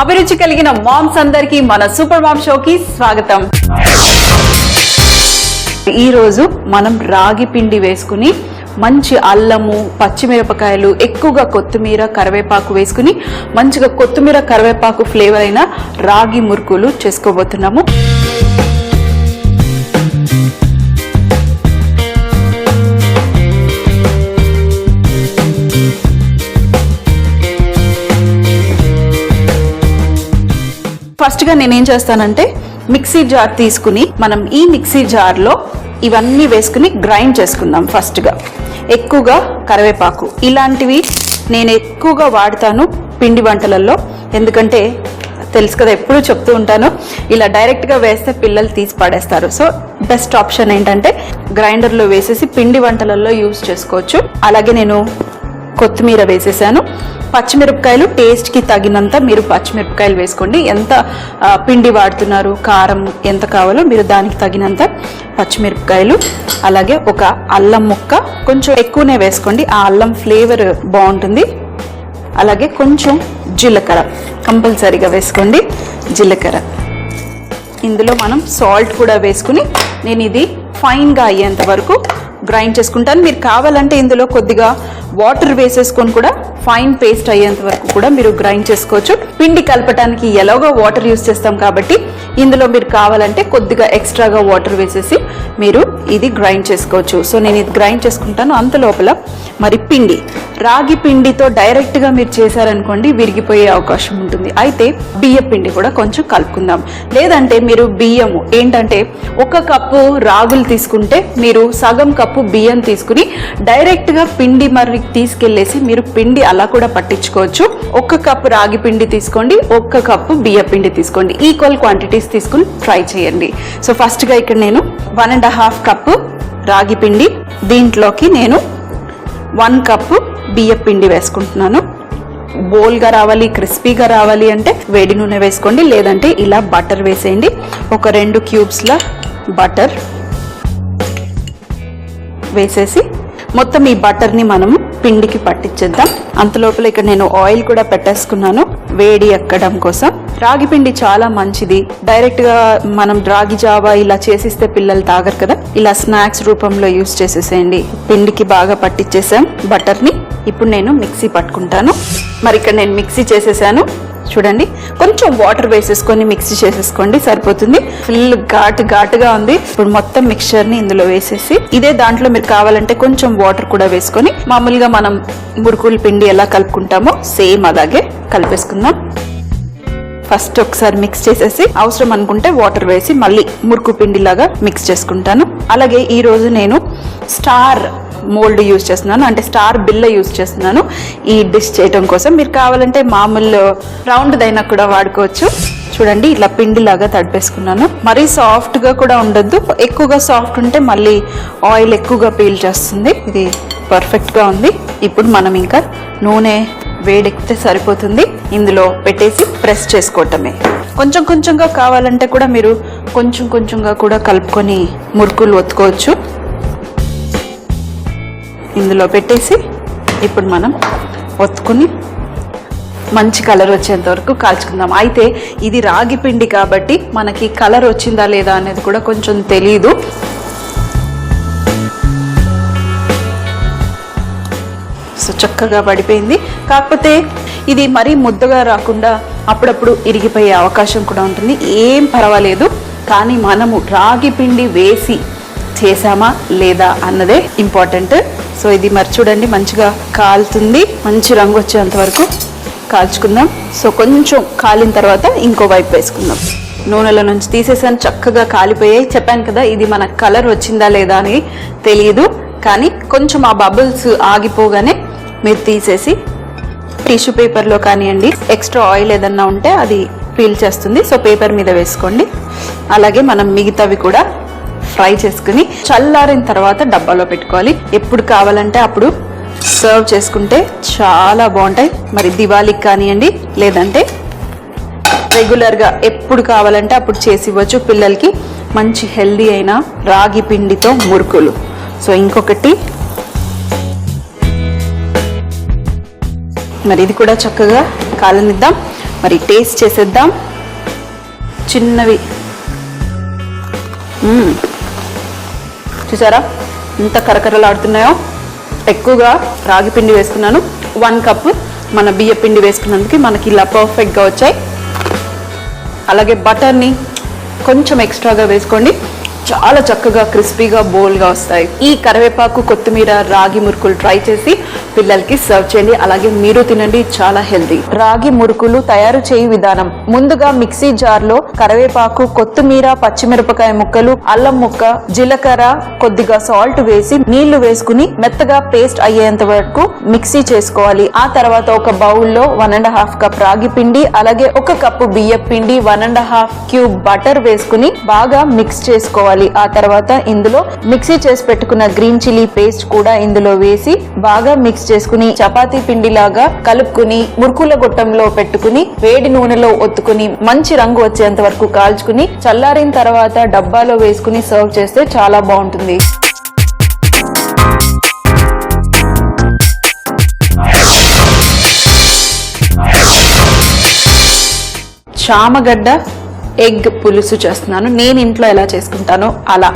అభిరుచి కలిగిన మామ్స్ అందరికి మన సూపర్ మామ్ షోకి స్వాగతం. ఈ రోజు మనం రాగి పిండి వేసుకుని మంచి అల్లము, పచ్చిమిరపకాయలు, ఎక్కువగా కొత్తిమీర, కరివేపాకు వేసుకుని మంచిగా కొత్తిమీర కరివేపాకు ఫ్లేవర్ అయిన రాగి మురుకులు చేసుకోబోతున్నాము. ఫస్ట్ గా నేనేం చేస్తానంటే మిక్సీ జార్ తీసుకుని మనం ఈ మిక్సీ జార్లో ఇవన్నీ వేసుకుని గ్రైండ్ చేసుకుందాం. ఫస్ట్గా ఎక్కువగా కరివేపాకు ఇలాంటివి నేను ఎక్కువగా వాడతాను పిండి వంటలలో, ఎందుకంటే తెలుసు కదా, ఎప్పుడూ చెప్తూ ఉంటాను, ఇలా డైరెక్ట్గా వేస్తే పిల్లలు తీసి పడేస్తారు. సో బెస్ట్ ఆప్షన్ ఏంటంటే గ్రైండర్లో వేసేసి పిండి వంటలలో యూజ్ చేసుకోవచ్చు. అలాగే నేను కొత్తిమీర వేసేసాను. పచ్చిమిరపకాయలు టేస్ట్కి తగినంత మీరు పచ్చిమిరపకాయలు వేసుకోండి. ఎంత పిండి వాడుతున్నారు, కారం ఎంత కావాలో మీరు దానికి తగినంత పచ్చిమిరపకాయలు. అలాగే ఒక అల్లం ముక్క కొంచెం ఎక్కువనే వేసుకోండి, ఆ అల్లం ఫ్లేవర్ బాగుంటుంది. అలాగే కొంచెం జీలకర్ర కంపల్సరీగా వేసుకోండి. జీలకర్ర ఇందులో మనం సాల్ట్ కూడా వేసుకుని నేను ఇది ఫైన్గా అయ్యేంత వరకు గ్రైండ్ చేసుకుంటాను. మీరు కావాలంటే ఇందులో కొద్దిగా వాటర్ వేసేసుకొని కూడా ఫైన్ పేస్ట్ అయ్యేంత వరకు కూడా మీరు గ్రైండ్ చేసుకోవచ్చు. పిండి కలపడానికి ఎలాగో వాటర్ యూజ్ చేస్తాం కాబట్టి ఇందులో మీరు కావాలంటే కొద్దిగా ఎక్స్ట్రాగా వాటర్ వేసేసి మీరు ఇది గ్రైండ్ చేసుకోవచ్చు. సో నేను ఇది గ్రైండ్ చేసుకుంటాను. అంత లోపల మరి పిండి, రాగి పిండితో డైరెక్ట్గా మీరు చేశారనుకోండి విరిగిపోయే అవకాశం ఉంటుంది. అయితే బియ్య పిండి కూడా కొంచెం కలుపుకుందాం. లేదంటే మీరు బియ్యము ఏంటంటే ఒక కప్పు రాగులు తీసుకుంటే మీరు సగం కప్పు బియ్యం తీసుకుని డైరెక్ట్గా పిండి మరి తీసుకెళ్లేసి మీరు పిండి అలా కూడా పట్టించుకోవచ్చు. ఒక కప్పు రాగి పిండి తీసుకోండి, ఒక కప్పు బియ్య పిండి తీసుకోండి. ఈక్వల్ క్వాంటిటీస్ తీసుకుని ట్రై చేయండి. సో ఫస్ట్గా ఇక్కడ నేను 1.5 కప్పు రాగి పిండి, దీంట్లోకి నేను 1 కప్పు బియ్య పిండి వేసుకుంటున్నాను. బోల్గా రావాలి, క్రిస్పీగా రావాలి అంటే వేడి నూనె వేసుకోండి, లేదంటే ఇలా బటర్ వేసేయండి. ఒక 2 క్యూబ్స్ల బటర్ వేసేసి మొత్తం ఈ బటర్ని మనము పిండికి పట్టించేద్దాం. అంతలోపల ఇక్కడ నేను ఆయిల్ కూడా పెట్టేసుకున్నాను వేడి ఎక్కడం కోసం. రాగి పిండి చాలా మంచిది. డైరెక్ట్ గా మనం రాగి జావా ఇలా చేసిస్తే పిల్లలు తాగరు కదా, ఇలా స్నాక్స్ రూపంలో యూజ్ చేసేసేయండి. పిండికి బాగా పట్టించేసాం బటర్ని. ఇప్పుడు నేను మిక్సీ పట్టుకుంటాను. మరి ఇక్కడ నేను మిక్సీ చేసేసాను. చూడండి, కొంచెం వాటర్ వేసేసుకొని మిక్సీ చేసేసుకోండి, సరిపోతుంది. ఫుల్ ఘాటుగా ఉంది. ఇప్పుడు మొత్తం మిక్చర్ని ఇందులో వేసేసి ఇదే దాంట్లో మీరు కావాలంటే కొంచెం వాటర్ కూడా వేసుకొని మామూలుగా మనం మురుకుల పిండి ఎలా కలుపుకుంటామో సేమ్ అలాగే కలిపేసుకుందాం. ఫస్ట్ ఒకసారి మిక్స్ చేసేసి అవసరం అనుకుంటే వాటర్ వేసి మళ్ళీ మురుకు పిండిలాగా మిక్స్ చేసుకుంటాను. అలాగే ఈ రోజు నేను స్టార్ మోల్డ్ యూజ్ చేస్తున్నాను, అంటే స్టార్ బిల్ల యూజ్ చేస్తున్నాను ఈ డిష్ చేయడం కోసం. మీరు కావాలంటే మామూలు రౌండ్ దైనా కూడా వాడుకోవచ్చు. చూడండి, ఇట్లా పిండిలాగా తడిపేసుకున్నాను. మరీ సాఫ్ట్గా కూడా ఉండొద్దు, ఎక్కువగా సాఫ్ట్ ఉంటే మళ్ళీ ఆయిల్ ఎక్కువగా పీల్ చేస్తుంది. ఇది పర్ఫెక్ట్గా ఉంది. ఇప్పుడు మనం ఇంకా నూనె వేడెక్కితే సరిపోతుంది. ఇందులో పెట్టేసి ప్రెస్ చేసుకోవటమే. కొంచెం కొంచెంగా కావాలంటే కూడా మీరు కొంచెం కొంచెంగా కూడా కలుపుకొని మురుకులు ఒత్తుకోవచ్చు. ఇందులో పెట్టేసి ఇప్పుడు మనం ఒత్తుకుని మంచి కలర్ వచ్చేంత వరకు కాల్చుకుందాం. అయితే ఇది రాగి పిండి కాబట్టి మనకి కలర్ వచ్చిందా లేదా అనేది కూడా కొంచెం తెలీదు. సో చక్కగా పడిపోయింది. కాకపోతే ఇది మరీ ముద్దగా రాకుండా అప్పుడప్పుడు ఇరిగిపోయే అవకాశం కూడా ఉంటుంది. ఏం పర్వాలేదు, కానీ మనము రాగి పిండి వేసి చేసామా లేదా అన్నదే ఇంపార్టెంట్. సో ఇది మరి చూడండి, మంచిగా కాలుతుంది. మంచి రంగు వచ్చేంత వరకు కాల్చుకుందాం. సో కొంచెం కాలిన తర్వాత ఇంకో వైపు వేసుకుందాం. నూనెల నుంచి తీసేసాను, చక్కగా కాలిపోయాయి. చెప్పాను కదా, ఇది మన కలర్ వచ్చిందా లేదా అని తెలియదు, కానీ కొంచెం ఆ బబుల్స్ ఆగిపోగానే మీరు తీసేసి టిష్యూ పేపర్లో కానివ్వండి, ఎక్స్ట్రా ఆయిల్ ఏదన్నా ఉంటే అది పీల్ చేస్తుంది. సో పేపర్ మీద వేసుకోండి. అలాగే మనం మిగతావి కూడా ఫ్రై చేసుకుని చల్లారిన తర్వాత డబ్బాలో పెట్టుకోవాలి. ఎప్పుడు కావాలంటే అప్పుడు సర్వ్ చేసుకుంటే చాలా బాగుంటాయి. మరి దివాళీకి కానివ్వండి, లేదంటే రెగ్యులర్గా ఎప్పుడు కావాలంటే అప్పుడు చేసి ఇవ్వచ్చు పిల్లలకి. మంచి హెల్దీ అయిన రాగి పిండితో మురుకులు. సో ఇంకొకటి మరి ఇది కూడా చక్కగా కాలనిద్దాం. మరి టేస్ట్ చేసేద్దాం. చిన్నవి చూసారా ఎంత కరకరలాడుతున్నాయో. ఎక్కువగా రాగి పిండి వేసుకున్నాను. 1 కప్పు మన బియ్య పిండి వేసుకున్నందుకు మనకి ఇలా పర్ఫెక్ట్గా వచ్చాయి. అలాగే బటర్ని కొంచెం ఎక్స్ట్రాగా వేసుకోండి, చాలా చక్కగా క్రిస్పీగా బోల్గా వస్తాయి. ఈ కరివేపాకు కొత్తిమీర రాగి మురుకులు ట్రై చేసి పిల్లలకి సర్వ్ చేయండి. అలాగే మీరు తినండి, చాలా హెల్తీ. రాగి మురుకులు తయారు చేయు విధానం. ముందుగా మిక్సీ జార్లో కరివేపాకు, కొత్తిమీర, పచ్చిమిరపకాయ ముక్కలు, అల్లం ముక్క, జీలకర్ర, కొద్దిగా సాల్ట్ వేసి నీళ్లు వేసుకుని మెత్తగా పేస్ట్ అయ్యేంత వరకు మిక్సీ చేసుకోవాలి. ఆ తర్వాత ఒక బౌల్లో 1.5 కప్ రాగి పిండి, అలాగే 1 కప్పు బియ్య పిండి, 1.5 క్యూబ్ బటర్ వేసుకుని బాగా మిక్స్ చేసుకోవాలి. ఆ తర్వాత ఇందులో మిక్సీ చేసి పెట్టుకున్న గ్రీన్ చిల్లీ పేస్ట్ కూడా ఇందులో వేసి బాగా మిక్స్ చేసుకుని చపాతీ పిండి లాగా కలుపుకుని మురుకుల గొట్టంలో పెట్టుకుని వేడి నూనెలో ఒత్తుకుని మంచి రంగు వచ్చేంత వరకు కాల్చుకుని చల్లారిన తర్వాత డబ్బాలో వేసుకుని సర్వ్ చేస్తే చాలా బాగుంటుంది. చామగడ్డ ఎగ్ పులుసు చేస్తున్నాను. నేను ఇంట్లో ఎలా చేసుకుంటానో అలా.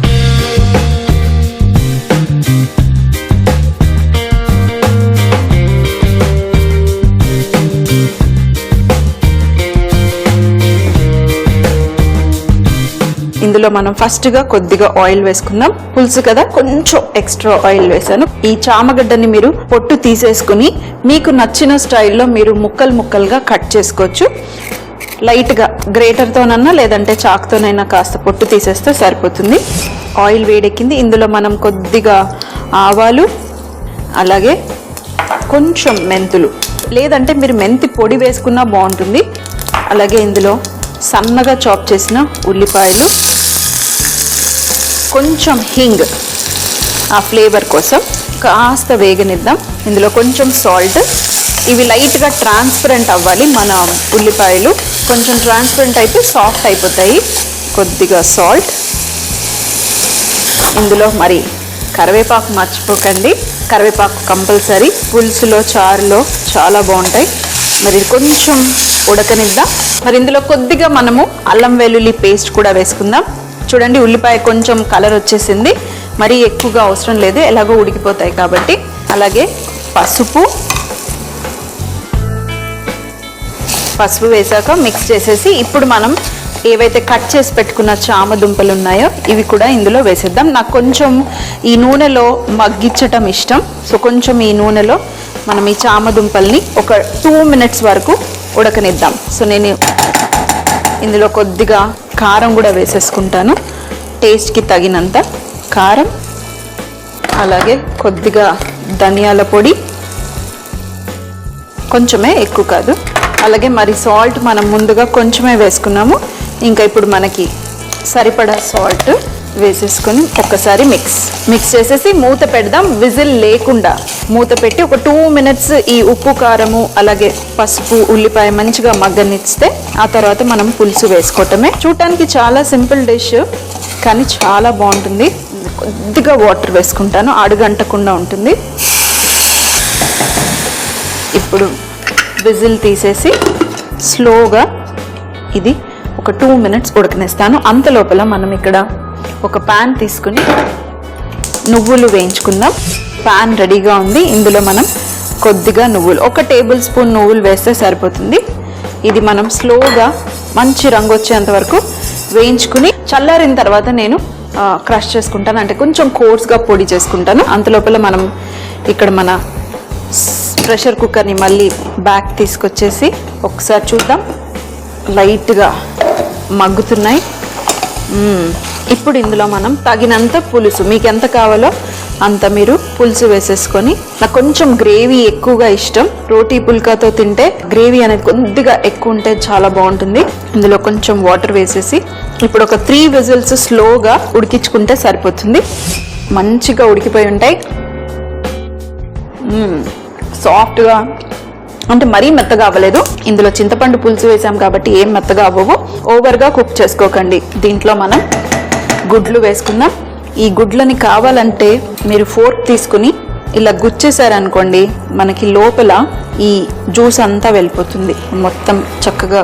ఇందులో మనం ఫస్ట్ గా కొద్దిగా ఆయిల్ వేసుకుందాం. పులుసు కదా, కొంచెం ఎక్స్ట్రా ఆయిల్ వేసాను. ఈ చామగడ్డని మీరు పొట్టు తీసేసుకుని మీకు నచ్చిన స్టైల్లో మీరు ముక్కలు ముక్కలుగా కట్ చేసుకోవచ్చు. లైట్గా గ్రేటర్తోనన్నా లేదంటే చాకుతోనైనా కాస్త పొట్టు తీసేస్తే సరిపోతుంది. ఆయిల్ వేడెక్కింది. ఇందులో మనం కొద్దిగా ఆవాలు, అలాగే కొంచెం మెంతులు, లేదంటే మీరు మెంతి పొడి వేసుకున్నా బాగుంటుంది. అలాగే ఇందులో సన్నగా చాప్ చేసిన ఉల్లిపాయలు, కొంచెం హింగ్ ఆ ఫ్లేవర్ కోసం కాస్త వేగనిద్దాం. ఇందులో కొంచెం సాల్ట్. ఇవి లైట్గా ట్రాన్స్పరెంట్ అవ్వాలి. మన ఉల్లిపాయలు కొంచెం ట్రాన్స్పరెంట్ అయితే సాఫ్ట్ అయిపోతాయి. కొద్దిగా సాల్ట్. ఇందులో మరి కరివేపాకు మర్చిపోకండి. కరివేపాకు కంపల్సరీ. పులుసులో, చారులో చాలా బాగుంటాయి. మరి కొంచెం ఉడకనిద్దాం. మరి ఇందులో కొద్దిగా మనము అల్లం వెల్లుల్లి పేస్ట్ కూడా వేసుకుందాం. చూడండి, ఉల్లిపాయ కొంచెం కలర్ వచ్చేసింది. మరీ ఎక్కువగా అవసరం లేదు, ఎలాగో ఉడికిపోతాయి కాబట్టి. అలాగే పసుపు వేసాక మిక్స్ చేసేసి ఇప్పుడు మనం ఏవైతే కట్ చేసి పెట్టుకున్న చామ దుంపలు ఉన్నాయో ఇవి కూడా ఇందులో వేసేద్దాం. నాకు కొంచెం ఈ నూనెలో మగ్గించటం ఇష్టం. సో కొంచెం ఈ నూనెలో మనం ఈ చామ దుంపల్ని ఒక 2 మినిట్స్ వరకు ఉడకనిద్దాం. సో నేను ఇందులో కొద్దిగా కారం కూడా వేసేసుకుంటాను, టేస్ట్కి తగినంత కారం. అలాగే కొద్దిగా ధనియాల పొడి, కొంచెమే, ఎక్కువ కాదు. అలాగే మరి సాల్ట్ మనం ముందుగా కొంచెమే వేసుకున్నాము. ఇంకా ఇప్పుడు మనకి సరిపడా సాల్ట్ వేసేసుకొని ఒక్కసారి మిక్స్ చేసేసి మూత పెడదాం. విజిల్ లేకుండా మూత పెట్టి ఒక 2 మినిట్స్ ఈ ఉప్పు, కారము, అలాగే పసుపు, ఉల్లిపాయ మంచిగా మగ్గనిస్తే ఆ తర్వాత మనం పులుసు వేసుకోవటమే. చూడటానికి చాలా సింపుల్ డిష్, కానీ చాలా బాగుంటుంది. కొద్దిగా వాటర్ వేసుకుంటాను, అడుగంటకుండా ఉంటుంది. ఇప్పుడు విజిల్ తీసేసి స్లోగా ఇది ఒక 2 మినిట్స్ ఉడకనిస్తాను. అంత లోపల మనం ఇక్కడ ఒక ప్యాన్ తీసుకుని నువ్వులు వేయించుకుందాం. ప్యాన్ రెడీగా ఉంది. ఇందులో మనం కొద్దిగా నువ్వులు, 1 టేబుల్ స్పూన్ నువ్వులు వేస్తే సరిపోతుంది. ఇది మనం స్లోగా మంచి రంగు వచ్చేంత వరకు వేయించుకుని చల్లారిన తర్వాత నేను క్రష్ చేసుకుంటాను, అంటే కొంచెం కోర్స్గా పొడి చేసుకుంటాను. అంత లోపల మనం ఇక్కడ మన ప్రెషర్ కుక్కర్ని మళ్ళీ బ్యాక్ తీసుకొచ్చేసి ఒకసారి చూద్దాం. లైట్గా మగ్గుతున్నాయి. ఇప్పుడు ఇందులో మనం తగినంత పులుసు, మీకు ఎంత కావాలో అంత మీరు పులుసు వేసేసుకొని, నాకు కొంచెం గ్రేవీ ఎక్కువగా ఇష్టం. రోటీ పుల్కాతో తింటే గ్రేవీ అనేది కొద్దిగా ఎక్కువ ఉంటే చాలా బాగుంటుంది. ఇందులో కొంచెం వాటర్ వేసేసి ఇప్పుడు ఒక 3 విజిల్స్ స్లోగా ఉడికించుకుంటే సరిపోతుంది. మంచిగా ఉడికిపోయి ఉంటాయి. సాఫ్ట్గా, అంటే మరీ మెత్తగా అవ్వలేదు. ఇందులో చింతపండు పులుసు వేసాం కాబట్టి ఏం మెత్తగా అవ్వవు. ఓవర్గా కుక్ చేసుకోకండి. దీంట్లో మనం గుడ్లు వేసుకుందాం. ఈ గుడ్లని కావాలంటే మీరు ఫోర్క్ తీసుకుని ఇలా గుచ్చేసారనుకోండి, మనకి లోపల ఈ జ్యూస్ అంతా వెళ్ళిపోతుంది. మొత్తం చక్కగా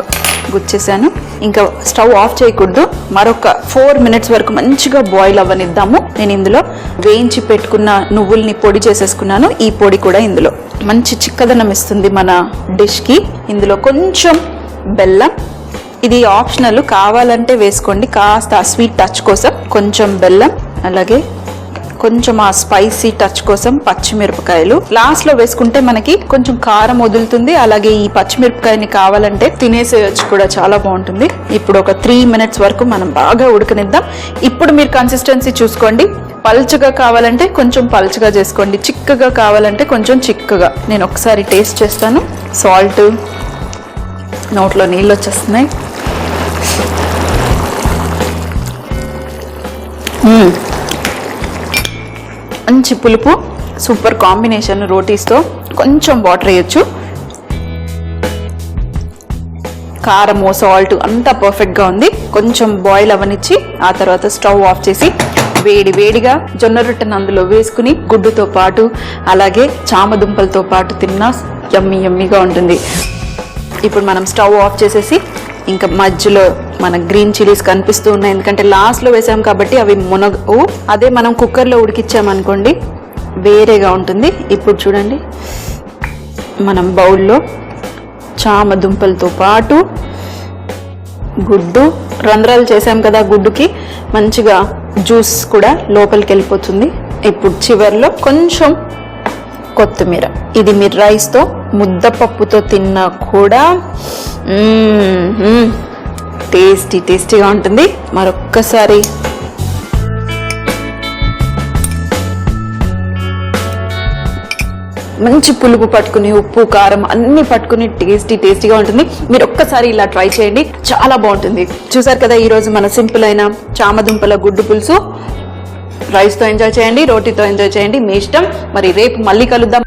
గుచ్చేసాను. ఇంకా స్టవ్ ఆఫ్ చేయకూడదు. మరొక 4 మినిట్స్ వరకు మంచిగా బాయిల్ అవ్వనిద్దాము. నేను ఇందులో వేయించి పెట్టుకున్న నువ్వుల్ని పొడి చేసేసుకున్నాను. ఈ పొడి కూడా ఇందులో మంచి చిక్కదనం ఇస్తుంది మన డిష్కి. ఇందులో కొంచెం బెల్లం, ఇది ఆప్షనల్, కావాలంటే వేసుకోండి. కాస్త స్వీట్ టచ్ కోసం కొంచెం బెల్లం, అలాగే కొంచెం ఆ స్పైసీ టచ్ కోసం పచ్చిమిరపకాయలు. లాస్ట్ లో వేసుకుంటే మనకి కొంచెం కారం వదులుతుంది. అలాగే ఈ పచ్చిమిరపకాయని కావాలంటే తినేసేయచ్చు కూడా, చాలా బాగుంటుంది. ఇప్పుడు ఒక 3 మినిట్స్ వరకు మనం బాగా ఉడకనిద్దాం. ఇప్పుడు మీరు కన్సిస్టెన్సీ చూసుకోండి. పల్చగా కావాలంటే కొంచెం పల్చగా చేసుకోండి, చిక్కగా కావాలంటే కొంచెం చిక్కగా. నేను ఒకసారి టేస్ట్ చేస్తాను. సాల్ట్, నోట్లో నీళ్ళు వచ్చేస్తున్నాయి. మంచి పులుపు, సూపర్ కాంబినేషన్ రోటీస్తో. కొంచెం వాటర్ వేయచ్చు. కారము, సాల్ట్ అంతా పర్ఫెక్ట్గా ఉంది. కొంచెం బాయిల్ అవ్వనిచ్చి ఆ తర్వాత స్టవ్ ఆఫ్ చేసి వేడి వేడిగా జొన్న రొట్టెను అందులో వేసుకుని గుడ్డుతో పాటు అలాగే చామదుంపలతో పాటు తిన్నా యమ్మీ యమ్మీగా ఉంటుంది. ఇప్పుడు మనం స్టవ్ ఆఫ్ చేసేసి ఇంకా మధ్యలో మన గ్రీన్ చిల్లీస్ కనిపిస్తూ ఉన్నాయి, ఎందుకంటే లాస్ట్లో వేసాం కాబట్టి అవి మునగవు. అదే మనం కుక్కర్లో ఉడికిచ్చామనుకోండి వేరేగా ఉంటుంది. ఇప్పుడు చూడండి, మనం బౌల్లో చామదుంపలతో పాటు గుడ్డు, రంధ్రాలు చేసాం కదా గుడ్డుకి, మంచిగా జ్యూస్ కూడా లోపలికి వెళ్ళిపోతుంది. ఇప్పుడు చివర్లో కొంచెం కొత్తిమీర. ఇది మీరు రైస్తో ముద్దపప్పుతో తిన్నా కూడా టేస్టీగా ఉంటుంది. మరొక్కసారి మంచి పులుపు పట్టుకుని, ఉప్పు కారం అన్ని పట్టుకుని టేస్టీగా ఉంటుంది. మీరు ఒక్కసారి ఇలా ట్రై చేయండి, చాలా బాగుంటుంది. చూసారు కదా ఈరోజు మన సింపుల్ అయిన చామదుంపల గుడ్డు పులుసు. రైస్తో ఎంజాయ్ చేయండి, రోటీతో ఎంజాయ్ చేయండి, మీ ఇష్టం. మరి రేపు మళ్ళీ కలుద్దాం.